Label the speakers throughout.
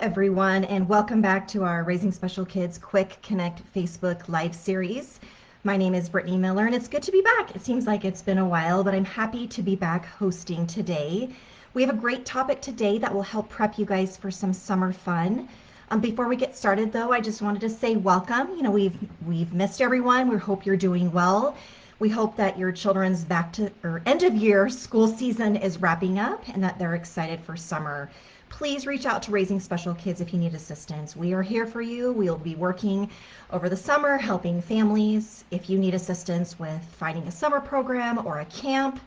Speaker 1: everyone, and welcome back to our Raising Special Kids Quick Connect Facebook Live series. My name is Brittany Miller, and it's good to be back. It seems like it's been a while, but I'm happy to be back hosting today. We have a great topic today that will help prep you guys for some summer fun. Before we get started, though, I just wanted to say welcome. We've missed everyone. We hope you're doing well. We hope that your children's back to or end of year school season is wrapping up and that they're excited for summer. Please reach out to Raising Special Kids if you need assistance. We are here for you. We'll be working over the summer helping families. If you need assistance with finding a summer program or a camp,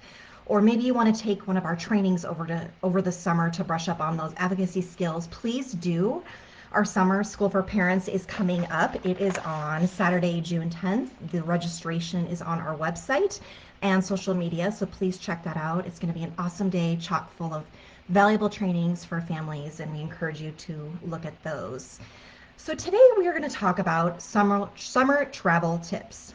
Speaker 1: or maybe you want to take one of our trainings over the summer to brush up on those advocacy skills, please do. Our summer school for parents is coming up. It is on Saturday, June 10th. The registration is on our website and social media, so please check that out. It's going to be an awesome day, chock full of valuable trainings for families, and we encourage you to look at those. So today we are going to talk about summer travel tips.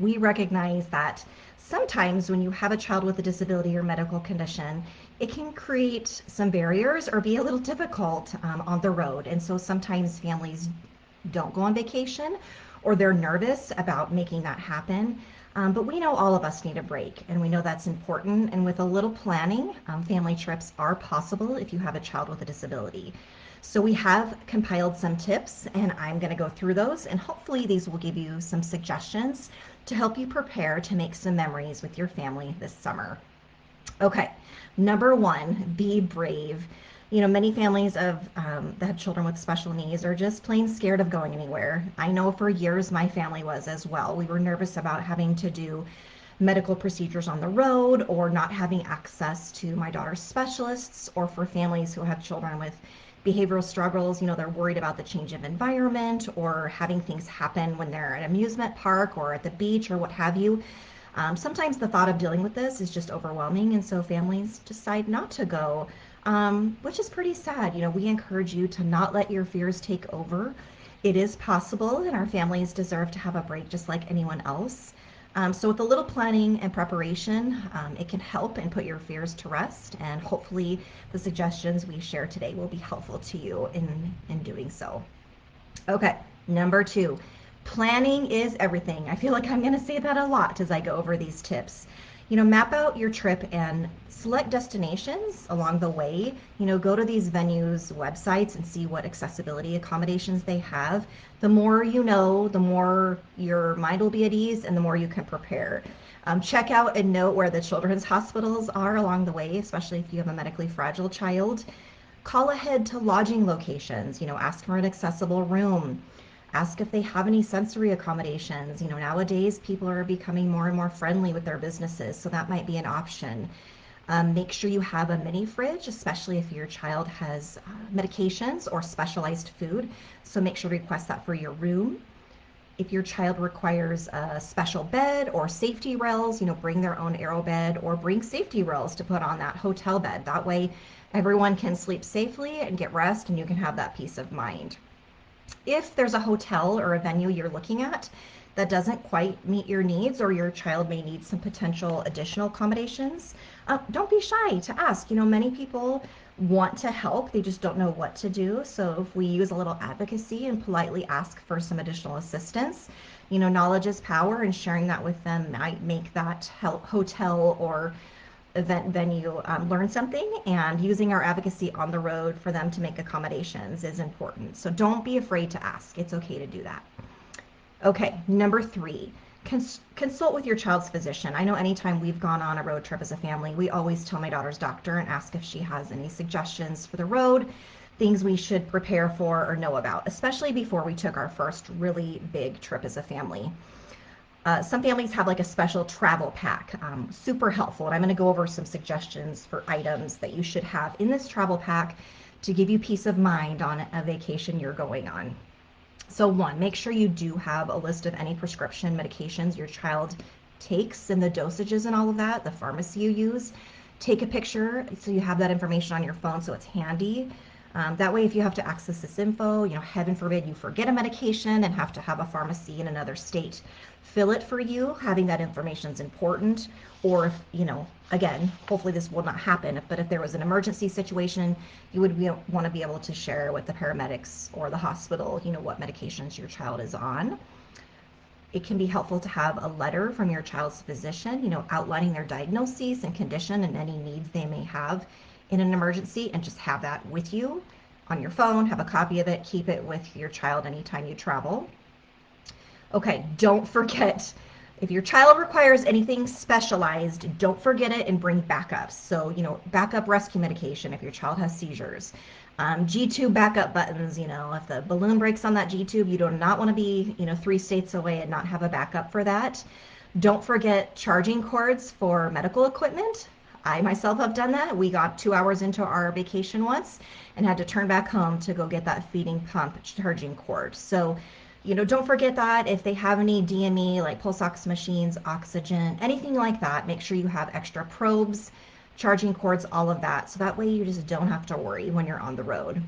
Speaker 1: We recognize that sometimes when you have a child with a disability or medical condition, it can create some barriers or be a little difficult on the road. And so sometimes families don't go on vacation or they're nervous about making that happen. But we know all of us need a break, and we know that's important. And with a little planning, family trips are possible if you have a child with a disability. So we have compiled some tips, and I'm going to go through those, and hopefully these will give you some suggestions to help you prepare to make some memories with your family this summer. Okay, number one, be brave. Many families that have children with special needs are just plain scared of going anywhere. I know for years my family was as well. We were nervous about having to do medical procedures on the road or not having access to my daughter's specialists, or for families who have children with behavioral struggles. They're worried about the change of environment or having things happen when they're at an amusement park or at the beach or what have you. Sometimes the thought of dealing with this is just overwhelming, and so families decide not to go, which is pretty sad. We encourage you to not let your fears take over. It is possible, and our families deserve to have a break just like anyone else. So with a little planning and preparation, it can help and put your fears to rest, and hopefully the suggestions we share today will be helpful to you in doing so. Okay, number two, planning is everything. I feel like I'm going to say that a lot as I go over these tips. Map out your trip and select destinations along the way. Go to these venues' websites and see what accessibility accommodations they have. The more you know, the more your mind will be at ease and the more you can prepare. Check out and note where the children's hospitals are along the way, especially if you have a medically fragile child. Call ahead to lodging locations. Ask for an accessible room. Ask if they have any sensory accommodations. Nowadays people are becoming more and more friendly with their businesses, so that might be an option. Make sure you have a mini fridge, especially if your child has medications or specialized food. So make sure to request that for your room. If your child requires a special bed or safety rails, bring their own aero bed or bring safety rails to put on that hotel bed. That way everyone can sleep safely and get rest, and you can have that peace of mind. If there's a hotel or a venue you're looking at that doesn't quite meet your needs, or your child may need some potential additional accommodations, don't be shy to ask. Many people want to help, they just don't know what to do. So if we use a little advocacy and politely ask for some additional assistance, knowledge is power, and sharing that with them might make that hotel or event venue learn something, and using our advocacy on the road for them to make accommodations is important. So don't be afraid to ask. It's okay to do that. Okay, number three, consult with your child's physician. I know anytime we've gone on a road trip as a family, we always tell my daughter's doctor and ask if she has any suggestions for the road, things we should prepare for or know about, especially before we took our first really big trip as a family. Some families have like a special travel pack, super helpful. And I'm going to go over some suggestions for items that you should have in this travel pack to give you peace of mind on a vacation you're going on. So one, make sure you do have a list of any prescription medications your child takes and the dosages and all of that, the pharmacy you use. Take a picture so you have that information on your phone so it's handy. That way, if you have to access this info, heaven forbid you forget a medication and have to have a pharmacy in another state fill it for you, having that information is important. Or if, again, hopefully this will not happen, but if there was an emergency situation, you would want to be able to share with the paramedics or the hospital, what medications your child is on. It can be helpful to have a letter from your child's physician, outlining their diagnoses and condition and any needs they may have in an emergency, and just have that with you on your phone. Have a copy of it, keep it with your child anytime you travel. Okay, don't forget, if your child requires anything specialized, don't forget it and bring backups. So, backup rescue medication if your child has seizures. G-tube backup buttons, if the balloon breaks on that G-tube, you do not want to be, 3 states away and not have a backup for that. Don't forget charging cords for medical equipment. I myself have done that. We got 2 hours into our vacation once and had to turn back home to go get that feeding pump charging cord. So, don't forget that. If they have any DME, like pulse ox machines, oxygen, anything like that, make sure you have extra probes, charging cords, all of that. So that way you just don't have to worry when you're on the road.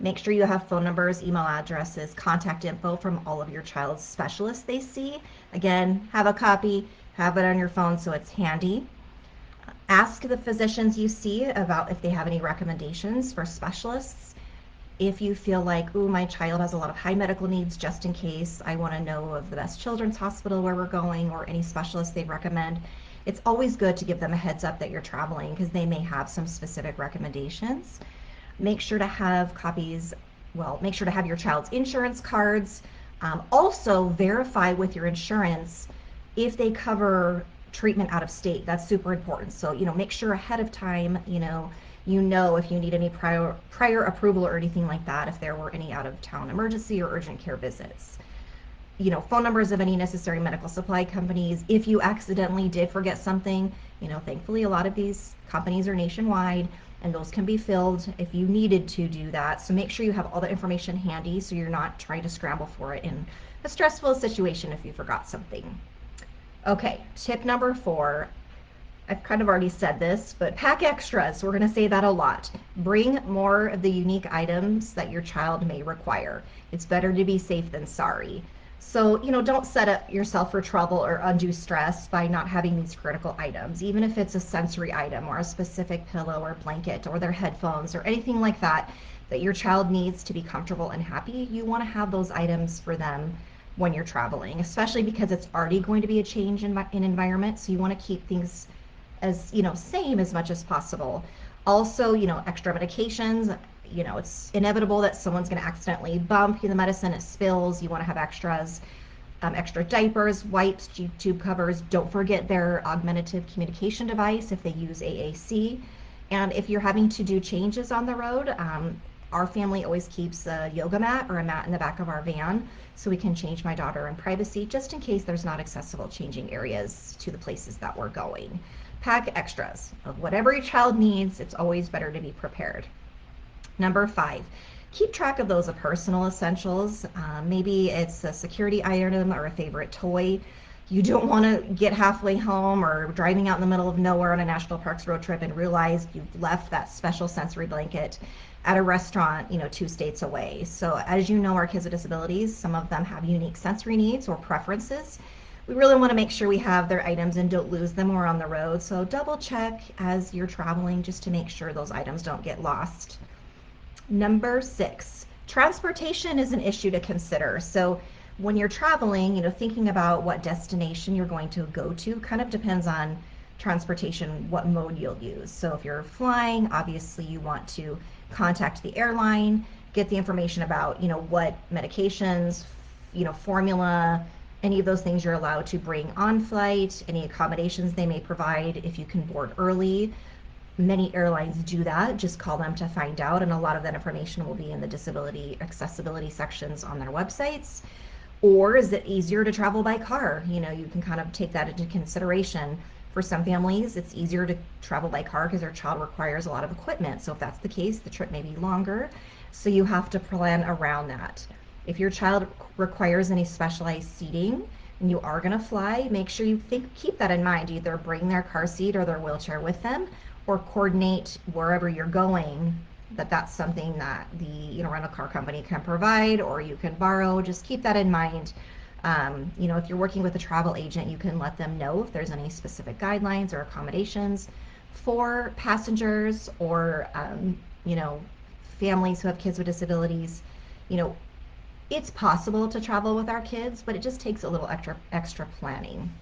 Speaker 1: Make sure you have phone numbers, email addresses, contact info from all of your child's specialists they see. Again, have a copy, have it on your phone so it's handy. Ask the physicians you see about if they have any recommendations for specialists. If you feel like, ooh, my child has a lot of high medical needs, just in case, I want to know of the best children's hospital where we're going or any specialist they'd recommend. It's always good to give them a heads up that you're traveling because they may have some specific recommendations. Make sure to have make sure to have your child's insurance cards. Also, verify with your insurance if they cover treatment out of state. That's super important. So, make sure ahead of time, if you need any prior approval or anything like that, if there were any out of town emergency or urgent care visits. Phone numbers of any necessary medical supply companies. If you accidentally did forget something, thankfully a lot of these companies are nationwide and those can be filled if you needed to do that. So make sure you have all the information handy so you're not trying to scramble for it in a stressful situation if you forgot something. Okay, tip number 4. I've kind of already said this, but pack extras. We're going to say that a lot. Bring more of the unique items that your child may require. It's better to be safe than sorry. So, don't set up yourself for trouble or undue stress by not having these critical items, even if it's a sensory item or a specific pillow or blanket or their headphones or anything like that that your child needs to be comfortable and happy. You want to have those items for them when you're traveling, especially because it's already going to be a change in environment. So you want to keep things as same as much as possible. Also, extra medications. It's inevitable that someone's going to accidentally bump the medicine, it spills. You want to have extras. Extra diapers, wipes, tube covers. Don't forget their augmentative communication device if they use AAC. And if you're having to do changes on the road, our family always keeps a yoga mat or a mat in the back of our van so we can change my daughter in privacy, just in case there's not accessible changing areas to the places that we're going. Pack extras of whatever your child needs. It's always better to be prepared. Number 5, keep track of those personal essentials. Maybe it's a security item or a favorite toy. You don't want to get halfway home or driving out in the middle of nowhere on a national parks road trip and realize you've left that special sensory blanket at a restaurant, 2 states away. So as you know, our kids with disabilities, some of them have unique sensory needs or preferences. We really want to make sure we have their items and don't lose them when we're on the road. So double check as you're traveling just to make sure those items don't get lost. Number 6, transportation is an issue to consider. So when you're traveling, thinking about what destination you're going to go to kind of depends on transportation, what mode you'll use. So if you're flying, obviously you want to contact the airline, get the information about, what medications, formula, any of those things you're allowed to bring on flight, any accommodations they may provide if you can board early. Many airlines do that. Just call them to find out, and a lot of that information will be in the disability accessibility sections on their websites. Or is it easier to travel by car? You can kind of take that into consideration. For some families, it's easier to travel by car because their child requires a lot of equipment. So if that's the case, the trip may be longer. So you have to plan around that. If your child requires any specialized seating and you are going to fly, make sure you keep that in mind. Either bring their car seat or their wheelchair with them, or coordinate wherever you're going that's something that the rental car company can provide or you can borrow. Just keep that in mind. If you're working with a travel agent, you can let them know if there's any specific guidelines or accommodations for passengers or families who have kids with disabilities. You know, it's possible to travel with our kids, but it just takes a little extra planning.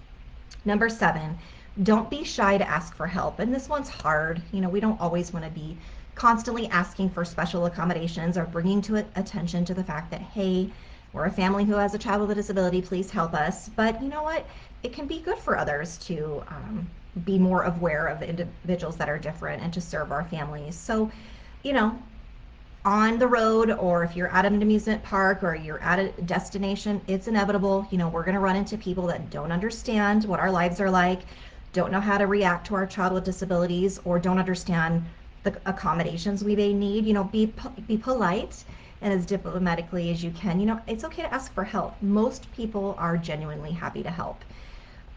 Speaker 1: Number 7, don't be shy to ask for help. And this one's hard. We don't always want to be constantly asking for special accommodations or bringing to attention to the fact that, hey, we're a family who has a child with a disability, please help us. But you know what? It can be good for others to be more aware of the individuals that are different and to serve our families. So, you know, on the road, or if you're at an amusement park or you're at a destination, it's inevitable. We're going to run into people that don't understand what our lives are like, don't know how to react to our child with disabilities, or don't understand the accommodations we may need. Be polite and as diplomatically as you can. It's okay to ask for help. Most people are genuinely happy to help.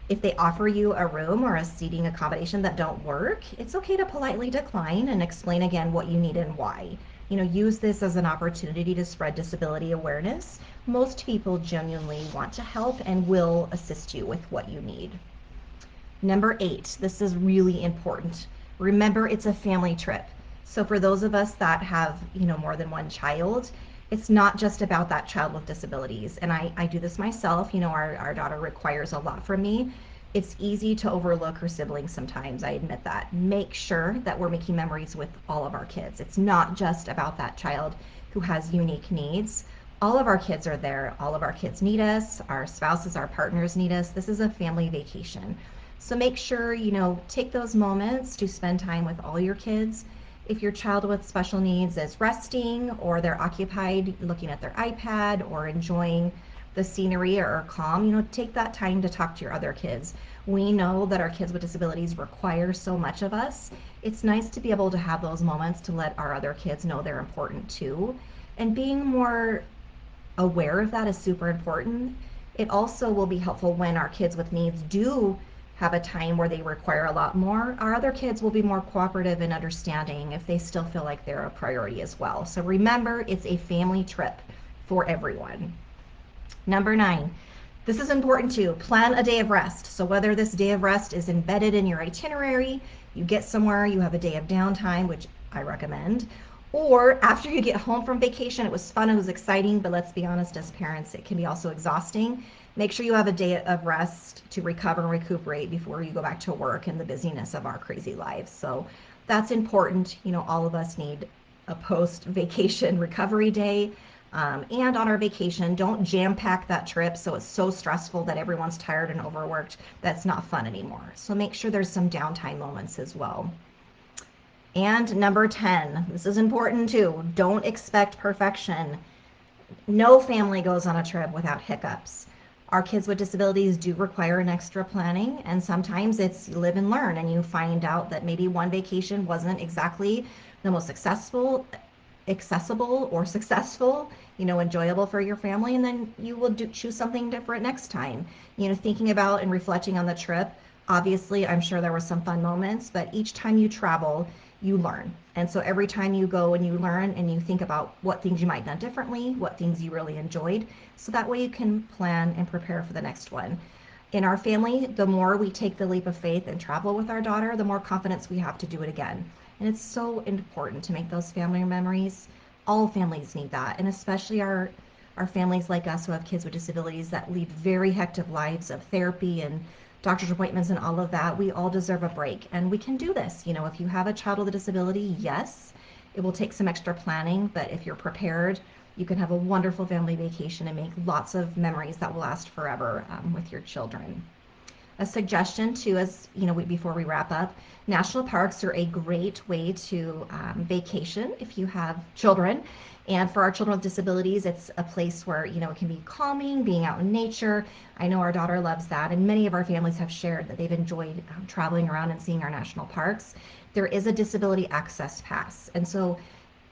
Speaker 1: If they offer you a room or a seating accommodation that don't work, it's okay to politely decline and explain again what you need and why. Use this as an opportunity to spread disability awareness. Most people genuinely want to help and will assist you with what you need. Number 8, this is really important. Remember, it's a family trip. So for those of us that have, more than one child, it's not just about that child with disabilities. And I do this myself. Our daughter requires a lot from me. It's easy to overlook her siblings sometimes. I admit that. Make sure that we're making memories with all of our kids. It's not just about that child who has unique needs. All of our kids are there. All of our kids need us. Our spouses, our partners need us. This is a family vacation. So make sure, take those moments to spend time with all your kids. If your child with special needs is resting or they're occupied looking at their iPad or enjoying the scenery or calm, take that time to talk to your other kids. We know that our kids with disabilities require so much of us. It's nice to be able to have those moments to let our other kids know they're important too. And being more aware of that is super important. It also will be helpful when our kids with needs do have a time where they require a lot more. Our other kids will be more cooperative and understanding if they still feel like they're a priority as well. So remember, it's a family trip for everyone. Number 9, this is important too. Plan a day of rest. So whether this day of rest is embedded in your itinerary, you get somewhere, you have a day of downtime, which I recommend, or after you get home from vacation, it was fun, it was exciting, but let's be honest, as parents, it can be also exhausting. Make sure you have a day of rest to recover and recuperate before you go back to work and the busyness of our crazy lives. So that's important. All of us need a post-vacation recovery day. And on our vacation, don't jam pack that trip so it's so stressful that everyone's tired and overworked. That's not fun anymore. So make sure there's some downtime moments as well. And number 10, this is important too. Don't expect perfection. No family goes on a trip without hiccups. Our kids with disabilities do require an extra planning, and sometimes it's live and learn, and you find out that maybe one vacation wasn't exactly the most accessible or successful, enjoyable for your family, and then you will choose something different next time. Thinking about and reflecting on the trip, obviously, I'm sure there were some fun moments, but each time you travel, you learn. And so every time you go and you learn and you think about what things you might have done differently, what things you really enjoyed, so that way you can plan and prepare for the next one. In our family, the more we take the leap of faith and travel with our daughter, the more confidence we have to do it again. And it's so important to make those family memories. All families need that, and especially our families like us who have kids with disabilities that lead very hectic lives of therapy and doctor's appointments and all of that. We all deserve a break, and we can do this. If you have a child with a disability, yes, it will take some extra planning, but if you're prepared, you can have a wonderful family vacation and make lots of memories that will last forever with your children. A suggestion too, as before we wrap up, national parks are a great way to vacation if you have children. And for our children with disabilities, it's a place where it can be calming, being out in nature. I know our daughter loves that, and many of our families have shared that they've enjoyed traveling around and seeing our national parks. There is a disability access pass, and so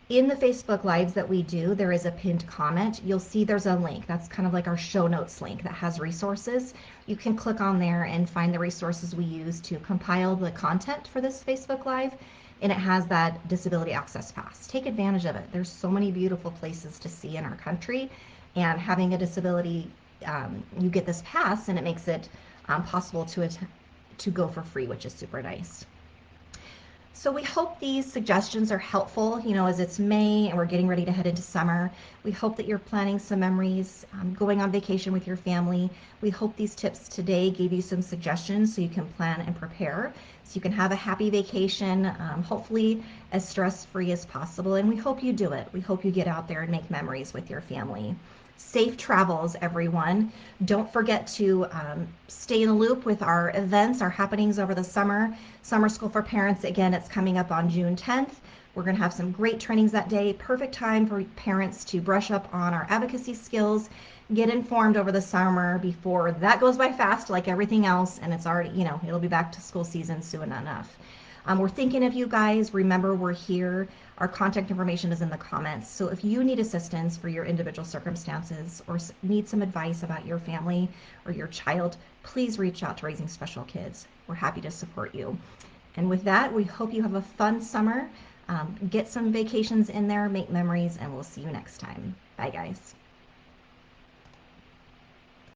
Speaker 1: in the Facebook Lives that we do, there is a pinned comment. You'll see there's a link. That's kind of like our show notes link that has resources. You can click on there and find the resources we use to compile the content for this Facebook Live. and it has that disability access pass. Take advantage of it. There's so many beautiful places to see in our country, and having a disability, you get this pass and it makes it possible to go for free, which is super nice. So we hope these suggestions are helpful, as it's May and we're getting ready to head into summer. We hope that you're planning some memories, going on vacation with your family. We hope these tips today gave you some suggestions so you can plan and prepare, so you can have a happy vacation, hopefully as stress-free as possible. And we hope you do it. We hope you get out there and make memories with your family. Safe travels, everyone. Don't forget to stay in the loop with our events, our happenings over the summer. Summer School for Parents, again, it's coming up on June 10th. We're going to have some great trainings that day. Perfect time for parents to brush up on our advocacy skills, get informed over the summer before that goes by fast like everything else, and it's already, it'll be back to school season soon enough. We're thinking of you guys. Remember, we're here. Our contact information is in the comments. So if you need assistance for your individual circumstances or need some advice about your family or your child, please reach out to Raising Special Kids. We're happy to support you. And with that, we hope you have a fun summer. Get some vacations in there, make memories, and we'll see you next time. Bye, guys.